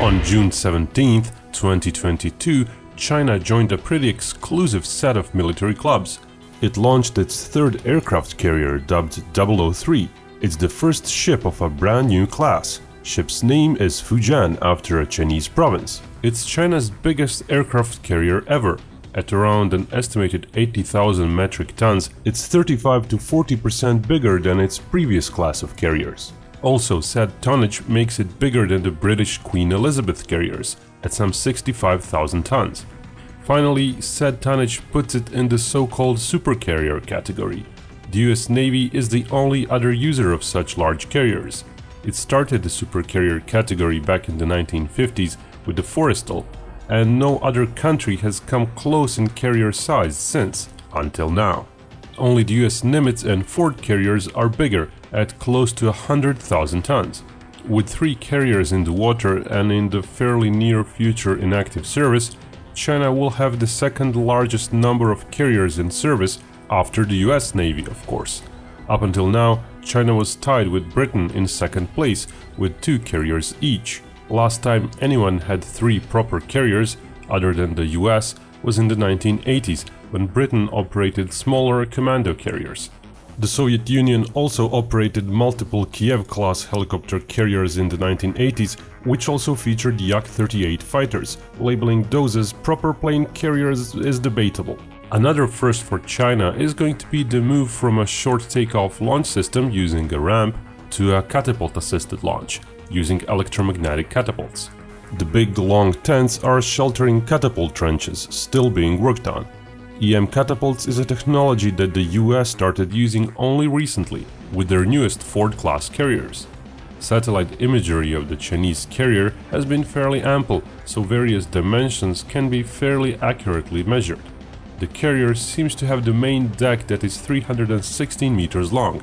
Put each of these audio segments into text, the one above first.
On June 17, 2022, China joined a pretty exclusive set of military clubs. It launched its third aircraft carrier, dubbed 003. It's the first ship of a brand new class. Ship's name is Fujian, after a Chinese province. It's China's biggest aircraft carrier ever. At around an estimated 80,000 metric tons, it's 35 to 40% bigger than its previous class of carriers. Also, said tonnage makes it bigger than the British Queen Elizabeth carriers, at some 65,000 tons. Finally, said tonnage puts it in the so-called supercarrier category. The US Navy is the only other user of such large carriers. It started the supercarrier category back in the 1950s with the Forrestal, and no other country has come close in carrier size since, until now. Only the US Nimitz and Ford carriers are bigger, at close to 100,000 tons. With 3 carriers in the water and in the fairly near future in active service, China will have the second largest number of carriers in service after the US Navy, of course. Up until now, China was tied with Britain in second place with 2 carriers each. Last time anyone had 3 proper carriers, other than the US, was in the 1980s, when Britain operated smaller commando carriers. The Soviet Union also operated multiple Kiev-class helicopter carriers in the 1980s, which also featured Yak-38 fighters. Labeling those as proper plane carriers is debatable. Another first for China is going to be the move from a short takeoff launch system using a ramp to a catapult-assisted launch, using electromagnetic catapults. The big long tents are sheltering catapult trenches, still being worked on. EM catapults is a technology that the US started using only recently, with their newest Ford-class carriers. Satellite imagery of the Chinese carrier has been fairly ample, so various dimensions can be fairly accurately measured. The carrier seems to have the main deck that is 316 meters long.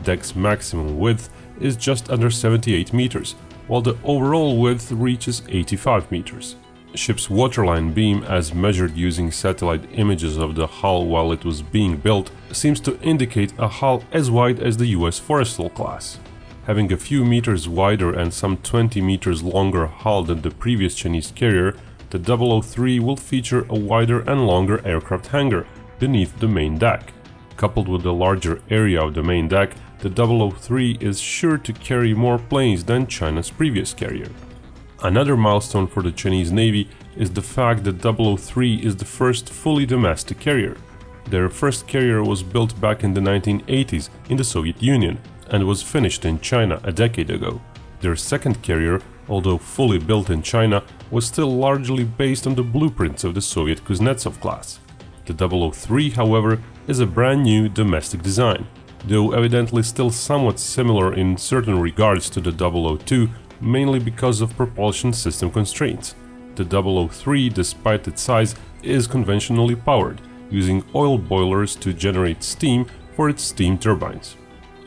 Deck's maximum width is just under 78 meters, while the overall width reaches 85 meters. Ship's waterline beam, as measured using satellite images of the hull while it was being built, seems to indicate a hull as wide as the US Forrestal class. Having a few meters wider and some 20 meters longer hull than the previous Chinese carrier, the 003 will feature a wider and longer aircraft hangar beneath the main deck. Coupled with the larger area of the main deck, the 003 is sure to carry more planes than China's previous carrier. Another milestone for the Chinese Navy is the fact that 003 is the first fully domestic carrier. Their first carrier was built back in the 1980s in the Soviet Union and was finished in China a decade ago. Their second carrier, although fully built in China, was still largely based on the blueprints of the Soviet Kuznetsov class. The 003, however, is a brand new domestic design, though evidently still somewhat similar in certain regards to the 002, mainly because of propulsion system constraints. The 003, despite its size, is conventionally powered, using oil boilers to generate steam for its steam turbines.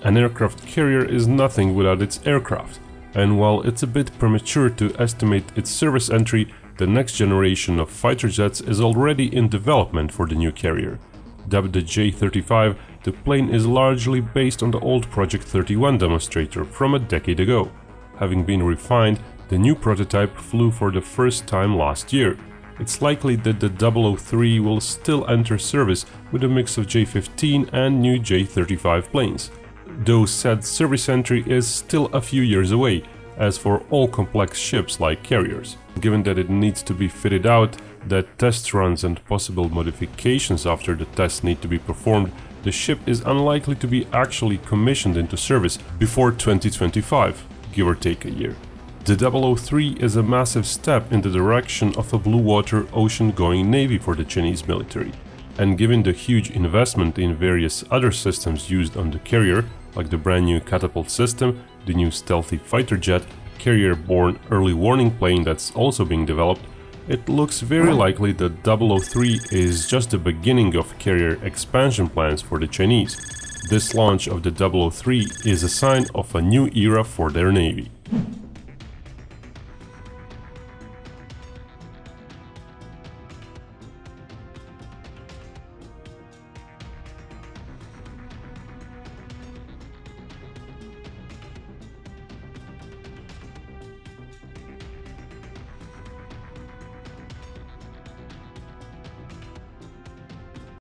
An aircraft carrier is nothing without its aircraft, and while it's a bit premature to estimate its service entry, the next generation of fighter jets is already in development for the new carrier. Dubbed the J-35, the plane is largely based on the old Project 31 demonstrator from a decade ago. Having been refined, the new prototype flew for the first time last year. It's likely that the 003 will still enter service with a mix of J-15 and new J-35 planes, though said service entry is still a few years away, as for all complex ships like carriers. Given that it needs to be fitted out, that test runs and possible modifications after the tests need to be performed, the ship is unlikely to be actually commissioned into service before 2025. Give or take a year. The 003 is a massive step in the direction of a blue water ocean-going navy for the Chinese military, and given the huge investment in various other systems used on the carrier, like the brand new catapult system, the new stealthy fighter jet, carrier-borne early warning plane that's also being developed, it looks very likely that 003 is just the beginning of carrier expansion plans for the Chinese. This launch of the 003 is a sign of a new era for their navy.